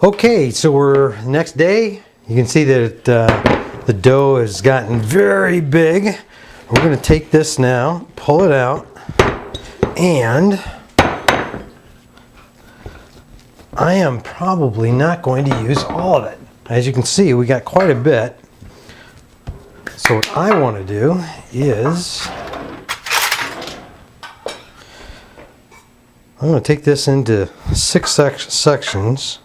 Okay, so we're next day. You can see that the dough has gotten very big. We're going to take this now, pull it out, and I am probably not going to use all of it. As you can see, we got quite a bit. So what I want to do is I'm going to take this into 6 sections.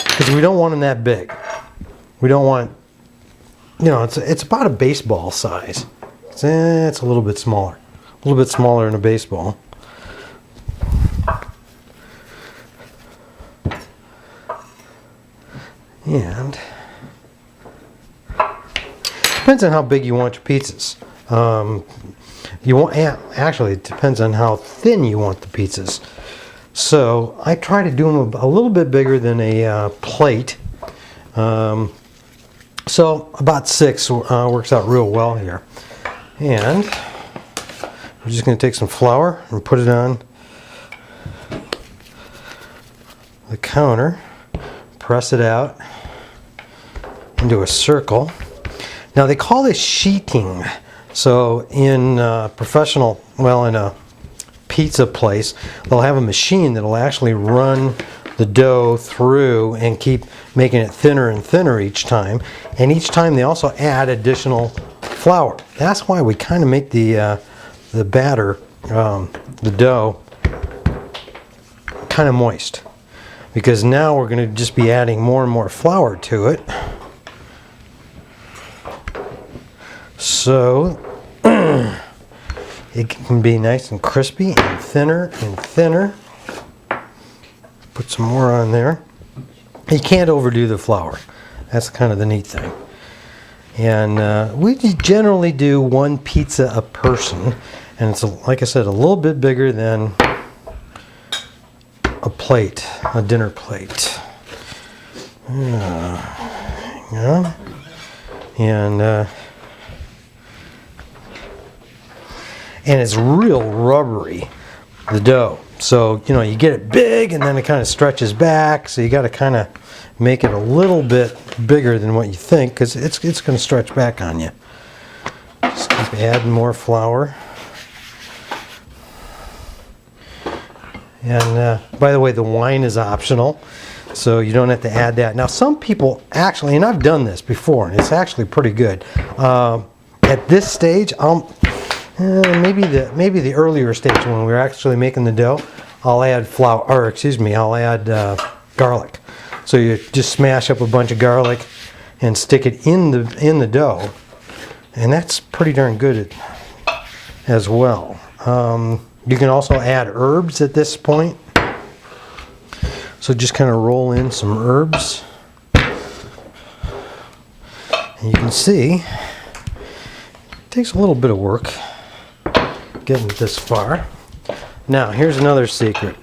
Because we don't want them that big. We don't want, it's about a baseball size. It's a little bit smaller. A little bit smaller than a baseball. And depends on how big you want your pizzas. Actually, it depends on how thin you want the pizzas. So I try to do them a little bit bigger than a plate. So about 6 works out real well here. And we're just going to take some flour and put it on the counter, press it out into a circle. Now they call this sheeting. So in in a pizza place, they'll have a machine that'll actually run the dough through and keep making it thinner and thinner each time. And each time they also add additional flour. That's why we kind of make the batter, the dough, kind of moist. Because now we're going to just be adding more and more flour to it. So it can be nice and crispy and thinner and thinner. Put some more on there. You can't overdo the flour. That's kind of the neat thing. And we generally do 1 pizza a person. And it's, like I said, a little bit bigger than a plate, a dinner plate. Yeah. And it's real rubbery, the dough. So, you get it big and then it kind of stretches back. So you got to kind of make it a little bit bigger than what you think, because it's going to stretch back on you. Just keep adding more flour. And by the way, the wine is optional, so you don't have to add that. Now, some people actually, and I've done this before, and it's actually pretty good. At this stage, maybe the earlier stage when we were actually making the dough, I'll add I'll add garlic. So you just smash up a bunch of garlic and stick it in the dough, and that's pretty darn good as well. You can also add herbs at this point. So just kind of roll in some herbs. And you can see it takes a little bit of work getting this far. Now here's another secret.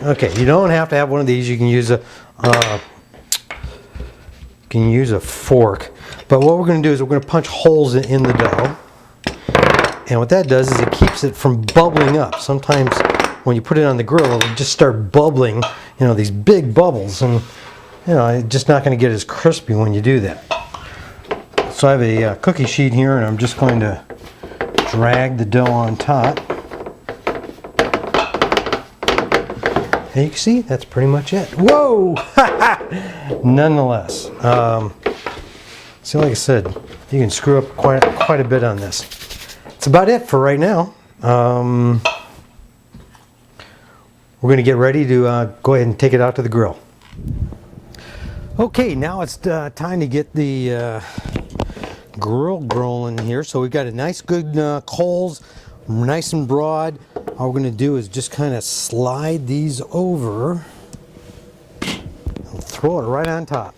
Okay, you don't have to have one of these. You can use a fork. But what we're going to do is we're going to punch holes in the dough. And what that does is it keeps it from bubbling up. Sometimes when you put it on the grill, it'll just start bubbling, these big bubbles. And, it's just not going to get as crispy when you do that. So I have a cookie sheet here, and I'm just going to drag the dough on top. And you can see, that's pretty much it. Whoa! Nonetheless. So like I said, you can screw up quite a bit on this. That's about it for right now. We're going to get ready to go ahead and take it out to the grill. Okay, now it's time to get the grill rolling here. So we've got a nice good coals, nice and broad. All we're going to do is just kind of slide these over and throw it right on top.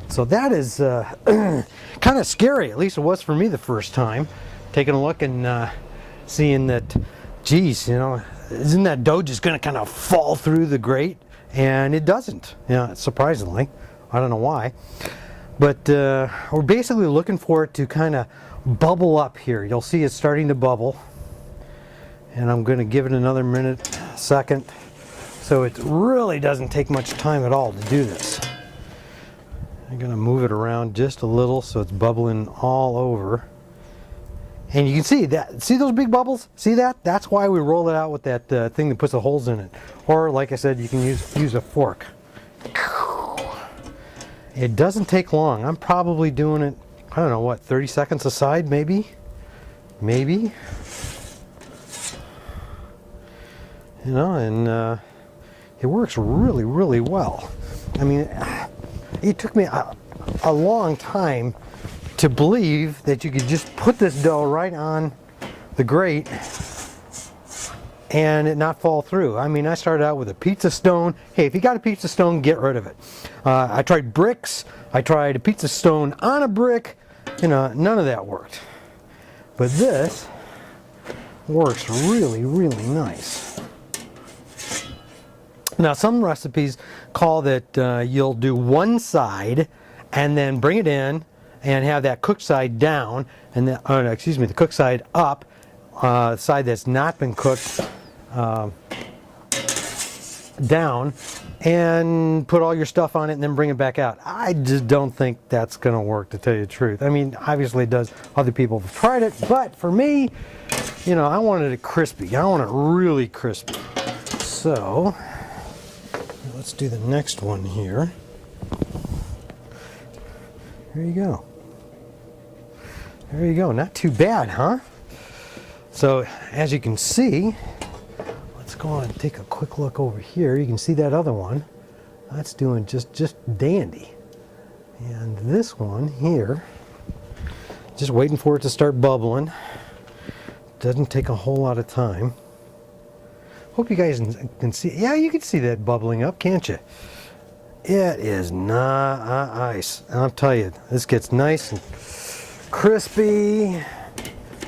So that is kind of scary, at least it was for me the first time. Taking a look and seeing that, geez, isn't that dough just going to kind of fall through the grate? And it doesn't, surprisingly. I don't know why. But we're basically looking for it to kind of bubble up here. You'll see it's starting to bubble. And I'm going to give it another minute, second. So it really doesn't take much time at all to do this. I'm going to move it around just a little so it's bubbling all over. And you can see that. See those big bubbles? See that? That's why we roll it out with that thing that puts the holes in it. Or, like I said, you can use a fork. It doesn't take long. I'm probably doing it, I don't know, what, 30 seconds a side, maybe? Maybe. You know, and it works really, really well. I mean, it took me a long time to believe that you could just put this dough right on the grate and it not fall through. I mean, I started out with a pizza stone. Hey, if you got a pizza stone, get rid of it. I tried bricks. I tried a pizza stone on a brick. You know, none of that worked. But this works really, really nice. Now, some recipes call that you'll do one side and then bring it in and have that cooked side down, and then, oh no, excuse me, the cooked side up, side that's not been cooked down, and put all your stuff on it and then bring it back out. I just don't think that's going to work, to tell you the truth. I mean, obviously it does. Other people have tried it, but for me, you know, I wanted it crispy. I want it really crispy. So let's do the next one here. There you go. There you go. Not too bad, huh? So as you can see, let's go on and take a quick look over here. You can see that other one. That's doing just dandy. And this one here, just waiting for it to start bubbling. Doesn't take a whole lot of time. Hope you guys can see. Yeah, you can see that bubbling up, can't you? It is not ice. I'll tell you, this gets nice and crispy.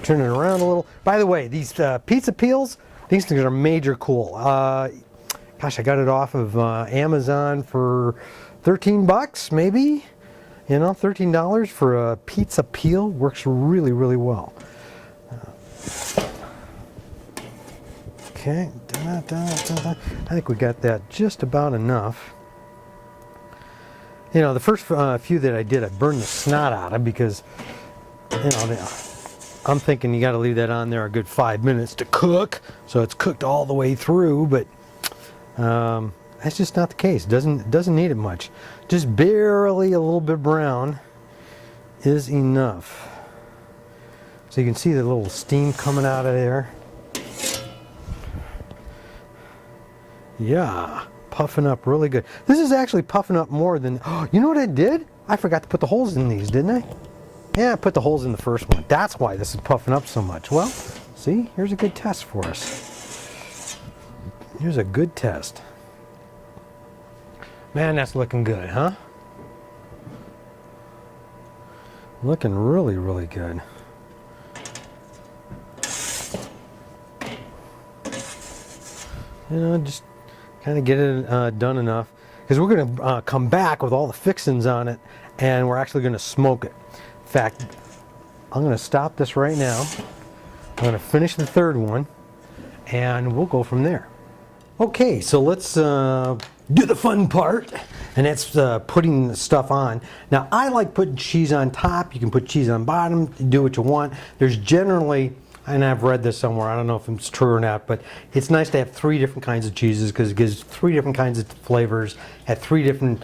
Turn it around a little. By the way, these pizza peels, these things are major cool. Gosh, I got it off of Amazon for 13 bucks, maybe. You know, $13 for a pizza peel. Works really, really well. Okay, I think we got that just about enough. You know, the first few that I did, I burned the snot out of because, you know, I'm thinking you got to leave that on there a good 5 minutes to cook, so it's cooked all the way through. But that's just not the case. Doesn't need it much. Just barely a little bit brown is enough. So you can see the little steam coming out of there. Yeah. Puffing up really good. This is actually puffing up more than, oh, you know what I did? I forgot to put the holes in these, didn't I? Yeah, I put the holes in the first one. That's why this is puffing up so much. Well, see, here's a good test for us. Here's a good test. Man, that's looking good, huh? Looking really, really good. You know, just kind of get it done enough, because we're going to come back with all the fixings on it, and we're actually going to smoke it. In fact, I'm going to stop this right now. I'm going to finish the third one, and we'll go from there. Okay, so let's do the fun part, and that's putting the stuff on. Now, I like putting cheese on top. You can put cheese on bottom, do what you want. There's generally, and I've read this somewhere, I don't know if it's true or not, but it's nice to have 3 different kinds of cheeses because it gives 3 different kinds of flavors at 3 different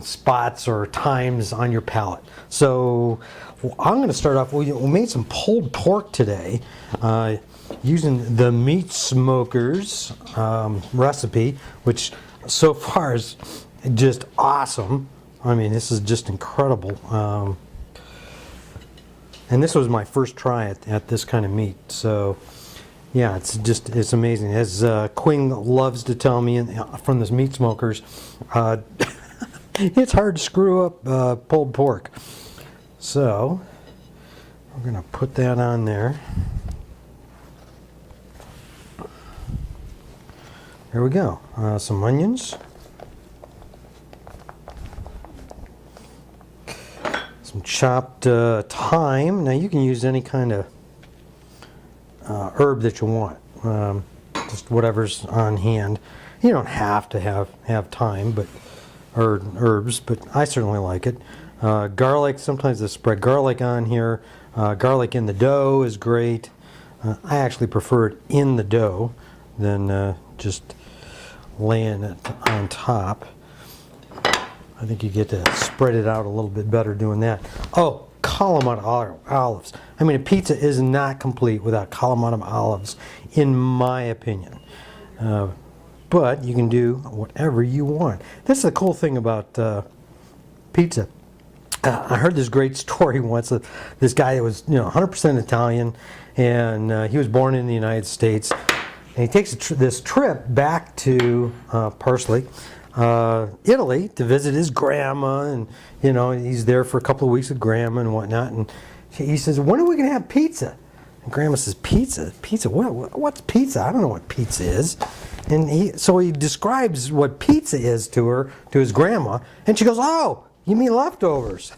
spots or times on your palate. So I'm going to start off, we made some pulled pork today using the Meat Smokers recipe, which so far is just awesome. I mean, this is just incredible. And this was my first try at this kind of meat, so yeah, it's amazing. As Quinn loves to tell me from this Meat Smokers, it's hard to screw up pulled pork. So we're gonna put that on there. There we go. Some onions. Some chopped thyme. Now you can use any kind of herb that you want. just whatever's on hand. You don't have to have thyme, but or herbs, but I certainly like it. Garlic, sometimes they spread garlic on here. Garlic in the dough is great. I actually prefer it in the dough than just laying it on top. I think you get to spread it out a little bit better doing that. Oh, Kalamata olives. I mean, a pizza is not complete without Kalamata olives, in my opinion. But you can do whatever you want. This is the cool thing about pizza. I heard this great story once of this guy that was 100% Italian, and he was born in the United States. And he takes this trip back to Parsley, Italy, to visit his grandma, and he's there for a couple of weeks with grandma and whatnot. And he says, "When are we going to have pizza?" And grandma says, "Pizza? Pizza? What's pizza? I don't know what pizza is." And so he describes what pizza is to her, to his grandma, and she goes, "Oh, you mean leftovers?"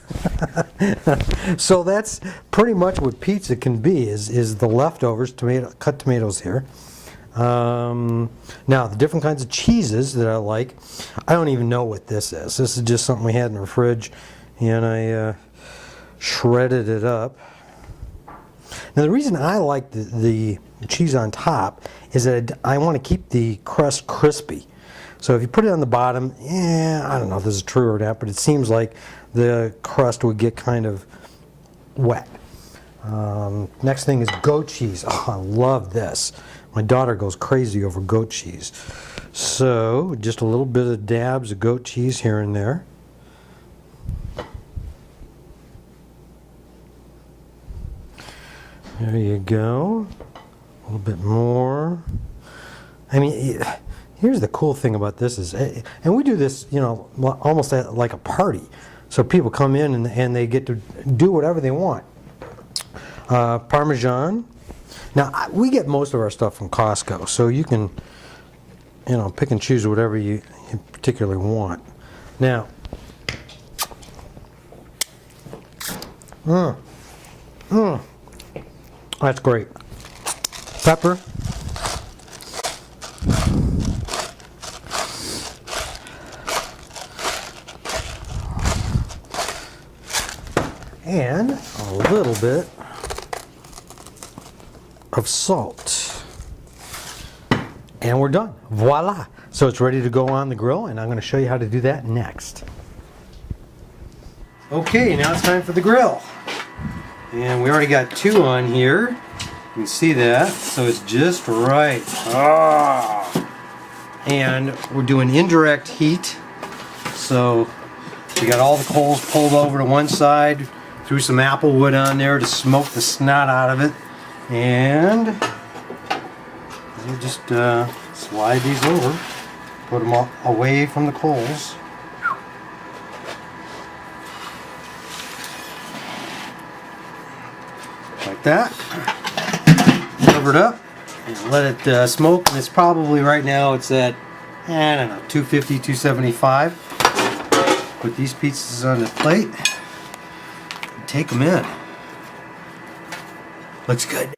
So that's pretty much what pizza can be, is the leftovers, cut tomatoes here. Now, the different kinds of cheeses that I like, I don't even know what this is. This is just something we had in the fridge, and I shredded it up. Now, the reason I like the cheese on top is that I want to keep the crust crispy. So if you put it on the bottom, I don't know if this is true or not, but it seems like the crust would get kind of wet. Next thing is goat cheese. Oh, I love this. My daughter goes crazy over goat cheese. So just a little bit of dabs of goat cheese here and there. There you go. A little bit more. I mean, here's the cool thing about this is, and we do this, almost like a party. So people come in and they get to do whatever they want. Parmesan. Now, we get most of our stuff from Costco, so you can, pick and choose whatever you particularly want. Now, that's great. Pepper. And a little bit of salt. And we're done. Voila. So it's ready to go on the grill, and I'm going to show you how to do that next. Okay, now it's time for the grill. And we already got 2 on here. You can see that. So it's just right. And we're doing indirect heat. So we got all the coals pulled over to one side. Threw some apple wood on there to smoke the snot out of it. And you just slide these over, put them away from the coals. Like that. Cover it up and let it smoke. And it's probably right now it's at, I don't know, 250, 275. Put these pieces on the plate. Take them in. Looks good.